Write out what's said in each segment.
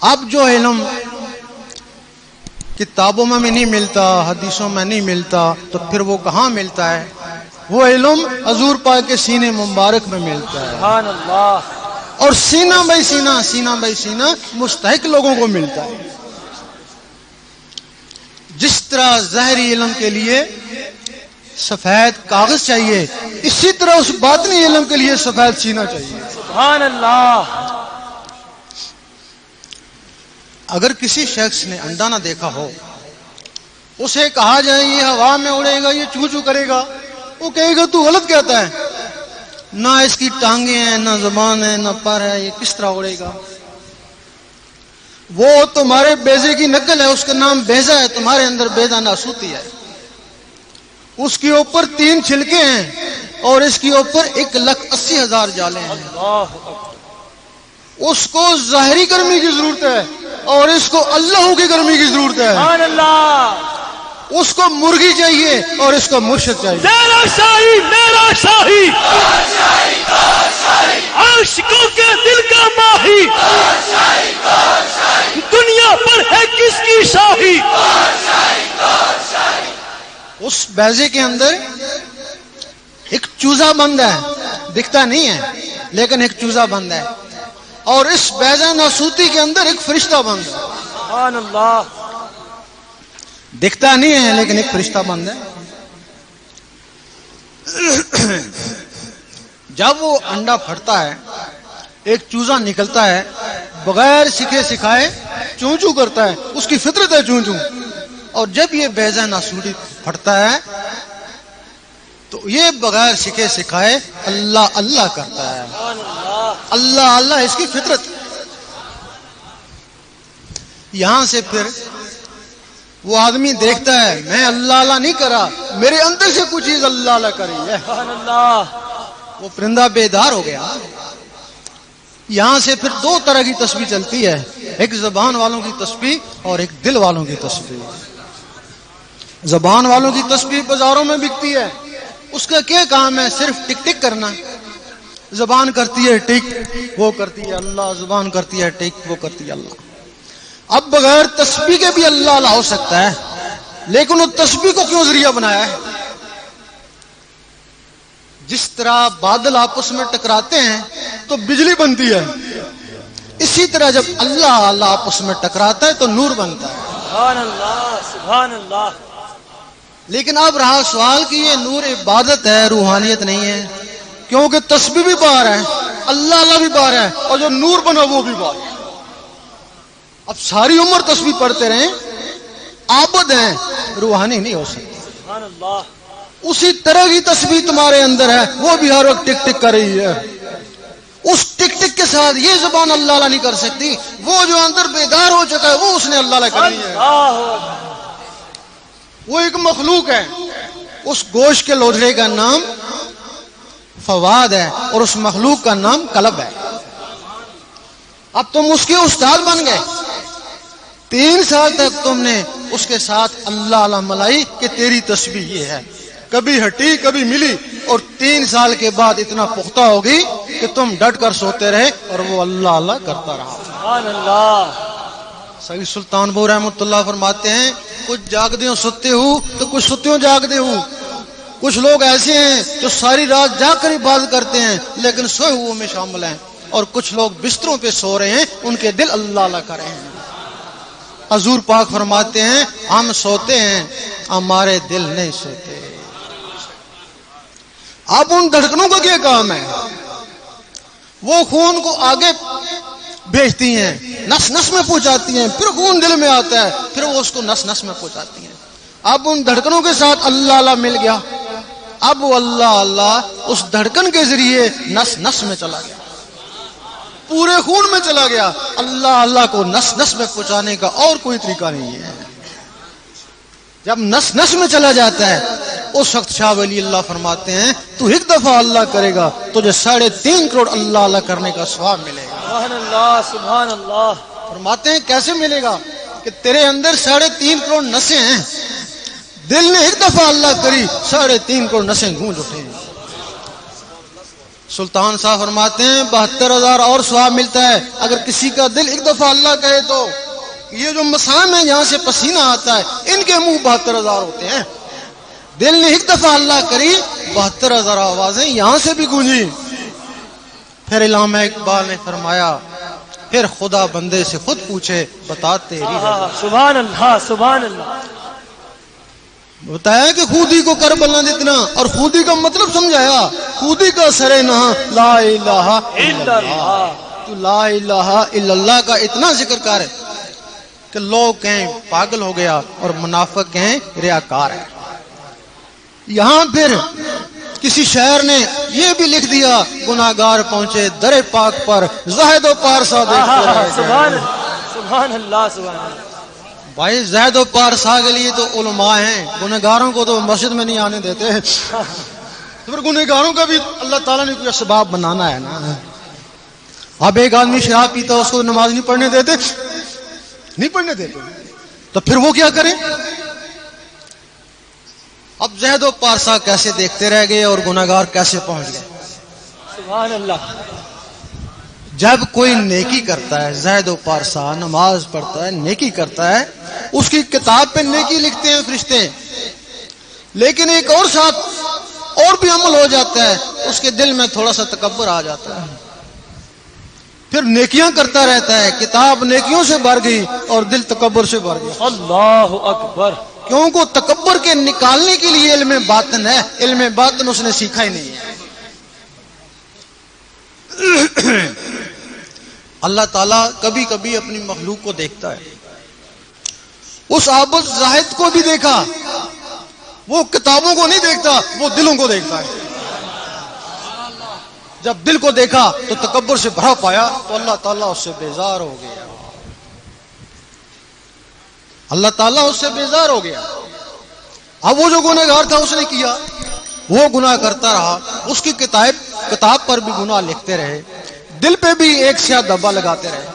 اب جو علم کتابوں میں نہیں ملتا، حدیثوں میں نہیں ملتا، تو پھر وہ کہاں ملتا ہے؟ وہ علم حضور پاک کے سینے مبارک میں ملتا ہے، سبحان اللہ، اور سینہ بائی سینہ مستحق لوگوں کو ملتا ہے۔ جس طرح ظاہری علم کے لیے سفید کاغذ چاہیے، اسی طرح اس باطنی علم کے لیے سفید سینہ چاہیے۔ سبحان اللہ۔ اگر کسی شخص نے انڈا نہ دیکھا ہو، اسے کہا جائے یہ ہوا میں اڑے گا، یہ چوں چوں کرے گا، وہ کہے گا تو غلط کہتا ہے، نہ اس کی ٹانگیں ہیں، نہ زبان ہے، نہ پر ہے، یہ کس طرح اڑے گا؟ وہ تمہارے بیضے کی نقل ہے، اس کا نام بیضہ ہے، تمہارے اندر بیضہ ناسوتی ہے۔ اس کے اوپر 3 چھلکے ہیں اور اس کے اوپر 1,80,000 جالیں ہیں۔ اللہ اس کو ظاہری گرمی کی ضرورت ہے اور اس کو اللہ کی گرمی کی ضرورت ہے۔ سبحان اللہ۔ اس کو مرغی چاہیے اور اس کو مرشد چاہیے۔ تیرا شاہی میرا شاہی، عاشقوں کے دل کا ماہی، دنیا پر ہے کس کی شاہی؟ اس بیضے کے اندر ایک چوزا بند ہے، دکھتا نہیں ہے لیکن ایک چوزا بند ہے، اور اس بیضہ ناسوتی کے اندر ایک فرشتہ بند ہے، سبحان اللہ۔ دکھتا نہیں ہے لیکن ایک فرشتہ بند ہے۔ جب وہ انڈا پھٹتا ہے، ایک چوزا نکلتا ہے، بغیر سکھے سکھائے چوں چوں کرتا ہے، اس کی فطرت ہے چوں چوں، اور جب یہ بیضہ ناسوتی پھٹتا ہے تو یہ بغیر سکھے سکھائے اللہ اللہ کرتا ہے۔ اللہ اللہ اس کی فطرت۔ یہاں سے پھر وہ آدمی دیکھتا ہے میں اللہ اللہ نہیں کرا، میرے اندر سے کچھ چیز اللہ اللہ کری ہے، سبحان اللہ۔ وہ پرندہ بیدار ہو گیا۔ یہاں سے پھر 2 طرح کی تسبیح چلتی ہے، ایک زبان والوں کی تسبیح اور ایک دل والوں کی تسبیح۔ زبان والوں کی تسبیح بازاروں میں بکتی ہے، اس کا کیا کام ہے؟ صرف ٹک ٹک کرنا۔ زبان کرتی ہے ٹک، وہ کرتی ہے اللہ، زبان کرتی ہے ٹک، وہ کرتی ہے اللہ۔ اب بغیر تسبیح کے بھی اللہ اللہ ہو سکتا ہے، لیکن وہ تسبیح کو کیوں ذریعہ بنایا ہے؟ جس طرح بادل آپس میں ٹکراتے ہیں تو بجلی بنتی ہے، اسی طرح جب اللہ اللہ آپس میں ٹکراتا ہے تو نور بنتا ہے۔ سبحان اللہ، سبحان اللہ۔ لیکن اب رہا سوال کہ یہ نور عبادت ہے، روحانیت نہیں ہے، کیونکہ تسبیح بھی باہر ہے، اللہ اللہ بھی باہر ہے، اور جو نور بنا وہ بھی باہر ہے۔ اب ساری عمر تسبیح پڑھتے رہیں، عابد ہیں، روحانی نہیں ہو سکتے۔ سبحان اللہ۔ اسی طرح کی تسبیح تمہارے اندر ہے، وہ بھی ہر وقت ٹک ٹک کر رہی ہے، اس ٹک ٹک کے ساتھ یہ زبان اللہ اللہ نہیں کر سکتی، وہ جو اندر بیدار ہو چکا ہے وہ اس نے اللہ اللہ کرنی ہے۔ وہ ایک مخلوق ہے، اس گوشت کے لوتھڑے کا نام فواد ہے اور اس مخلوق کا نام قلب ہے۔ اب تم اس کے استاد بن گئے، 3 سال تک تم نے اس کے ساتھ اللہ اللہ ملائی کہ تیری تسبیح یہ ہے، کبھی ہٹی کبھی ملی، اور 3 سال کے بعد اتنا پختہ ہوگی کہ تم ڈٹ کر سوتے رہے اور وہ اللہ اللہ کرتا رہا۔ سبحان اللہ۔ سید سلطان بہو رحمۃ اللہ فرماتے ہیں کچھ جاگتے ہو سوتے ہو تو کچھ سوتے ہو جاگتے ہو۔ کچھ لوگ ایسے ہیں جو ساری رات جاگ کر عبادت کرتے ہیں لیکن سوئے ہوئے میں شامل ہیں، اور کچھ لوگ بستروں پہ سو رہے ہیں، ان کے دل اللہ اللہ کر رہے ہیں۔ حضور پاک فرماتے ہیں ہم سوتے ہیں، ہمارے دل نہیں سوتے۔ اب ان دھڑکنوں کا کیا کام ہے؟ وہ خون کو آگے بھیجتی ہیں، نس نس میں پہنچاتی ہیں، پھر خون دل میں آتا ہے، پھر وہ اس کو نس نس میں پہنچاتی ہیں۔ اب ان دھڑکنوں کے ساتھ اللہ اللہ مل گیا، اب وہ اللہ اللہ اس دھڑکن کے ذریعے نس نس میں چلا گیا، پورے خون میں چلا گیا۔ اللہ اللہ کو نس نس میں پہنچانے کا اور کوئی طریقہ نہیں ہے۔ جب نس نس میں چلا جاتا ہے اس وقت شاہ ولی اللہ فرماتے ہیں تو ایک دفعہ اللہ کرے گا تجھے 3.5 کروڑ اللہ اللہ کرنے کا ثواب ملے گا۔ سبحان اللہ، سبحان اللہ۔ فرماتے ہیں کیسے ملے گا؟ کہ تیرے اندر 3.5 کروڑ نسیں ہیں، دل نے ایک دفعہ اللہ کری 3.5 کروڑ نسیں گونج اٹھے ہیں۔ سلطان صاحب فرماتے ہیں 72,000 اور ثواب ملتا ہے اگر کسی کا دل ایک دفعہ اللہ کہے تو۔ یہ جو مسام ہے جہاں سے پسینہ آتا ہے ان کے منہ 72,000 ہوتے ہیں۔ دل نے ایک دفعہ اللہ کری 72,000 آوازیں یہاں سے بھی گونجی۔ پھر علامہ اقبال نے فرمایا پھر خدا بندے سے خود پوچھے بتا تیری رضا۔ سبحان اللہ سبحان اللہ۔ بتایا کہ خودی کو کر بلند اتنا، اور خودی کا مطلب سمجھایا، خودی کا سرے نہ لا الہ الا اللہ۔ تو لا الہ الا اللہ کا اتنا ذکر کر کہ لوگ کہیں پاگل ہو گیا اور منافق کہیں ریاکار ہے۔ یہاں پھر کسی شاعر نے یہ بھی لکھ دیا گناہگار پہنچے در پاک پر زاہد و پارسا دیکھتے رہ گئے۔ سبحان سبحان اللہ سبحان اللہ۔ بھائی زاہد و پارسا کے لیے تو علماء ہیں، گنہگاروں کو تو مسجد میں نہیں آنے دیتے۔ پھر گنہگاروں کا بھی اللہ تعالیٰ نے کوئی اسباب بنانا ہے نا۔ اب ایک آدمی شراب پیتا اس کو نماز نہیں پڑھنے دیتے، نہیں پڑھنے دیتے، تو پھر وہ کیا کریں؟ اب زہد و پارسا کیسے دیکھتے رہ گئے اور گناہگار کیسے پہنچ گئے؟ سبحان اللہ۔ جب کوئی نیکی کرتا ہے، زہد و پارسا نماز پڑھتا ہے، نیکی کرتا ہے، اس کی کتاب پہ نیکی لکھتے ہیں فرشتے، لیکن ایک اور ساتھ اور بھی عمل ہو جاتا ہے، اس کے دل میں تھوڑا سا تکبر آ جاتا ہے، پھر نیکیاں کرتا رہتا ہے، کتاب نیکیوں سے بھر گئی اور دل تکبر سے بھر گیا۔ اللہ اکبر۔ کیونکہ تکبر کے نکالنے کے لیے علم باطن ہے، علم باطن اس نے سیکھا ہی نہیں ہے۔ اللہ تعالیٰ کبھی کبھی اپنی مخلوق کو دیکھتا ہے، اس عابد زاہد کو بھی دیکھا، وہ کتابوں کو نہیں دیکھتا، وہ دلوں کو دیکھتا ہے۔ جب دل کو دیکھا تو تکبر سے بھرا پایا تو اللہ تعالیٰ اس سے بیزار ہو گیا، اللہ تعالیٰ اس سے بیزار ہو گیا۔ اب وہ جو گنہگار تھا اس نے کیا، وہ گناہ کرتا رہا، اس کی کتاب پر بھی گناہ لکھتے رہے، دل پہ بھی ایک سیاہ دھبا لگاتے رہے،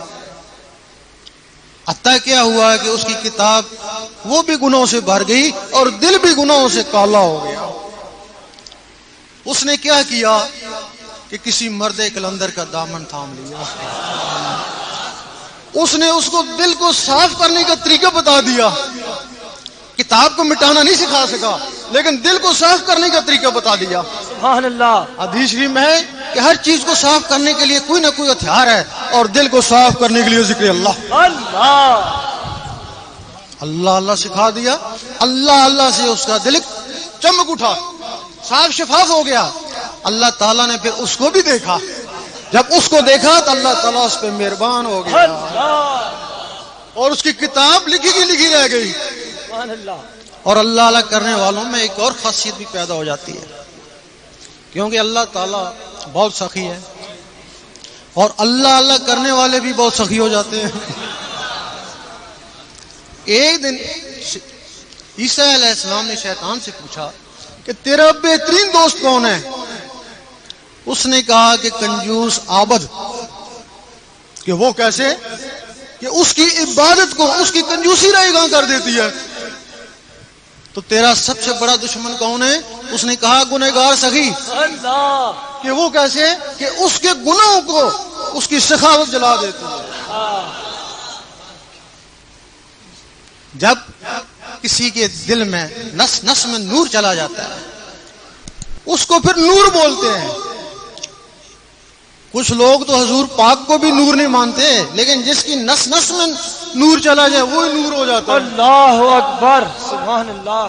حتیٰ کیا ہوا کہ اس کی کتاب وہ بھی گناہوں سے بھر گئی اور دل بھی گناہوں سے کالا ہو گیا۔ اس نے کیا کیا کہ کسی مرد کلندر کا دامن تھام لیا، اس نے اس کو دل کو صاف کرنے کا طریقہ بتا دیا۔ کتاب کو مٹانا نہیں سکھا سکا لیکن دل کو صاف کرنے کا طریقہ بتا دیا۔ سبحان اللہ۔ حدیث شریف میں ہے کہ ہر چیز کو صاف کرنے کے لیے کوئی نہ کوئی ہتھیار ہے، اور دل کو صاف کرنے کے لیے ذکر اللہ اللہ اللہ اللہ سکھا دیا۔ اللہ اللہ سے اس کا دل چمک اٹھا، صاف شفاف ہو گیا۔ اللہ تعالیٰ نے پھر اس کو بھی دیکھا، جب اس کو دیکھا تو اللہ تعالیٰ اس پہ مہربان ہو گیا اور اس کی کتاب لکھی کی لکھی رہ گئی۔ سبحان اللہ۔ اور اللہ اللہ کرنے والوں میں ایک اور خاصیت بھی پیدا ہو جاتی ہے، کیونکہ اللہ تعالیٰ بہت سخی ہے اور اللہ اللہ کرنے والے بھی بہت سخی ہو جاتے ہیں۔ ایک دن عیسیٰ علیہ السلام نے شیطان سے پوچھا کہ تیرا بہترین دوست کون ہے؟ اس نے کہا کہ کنجوس عابد۔ کہ وہ کیسے؟ کہ اس کی عبادت کو اس کی کنجوسی رائیگاں کر دیتی ہے۔ تو تیرا سب سے بڑا دشمن کون ہے؟ اس نے کہا گنہگار سخی۔ اللہ۔ کہ وہ کیسے؟ کہ اس کے گناہوں کو اس کی سخاوت جلا دیتی ہے۔ جب کسی کے دل میں نس نس میں نور چلا جاتا ہے اس کو پھر نور بولتے ہیں۔ کچھ لوگ تو حضور پاک کو بھی نور نہیں مانتے، لیکن جس کی نس نس میں نور چلا جائے وہی نور ہو جاتا ہے۔ اللہ اکبر۔ سبحان اللہ۔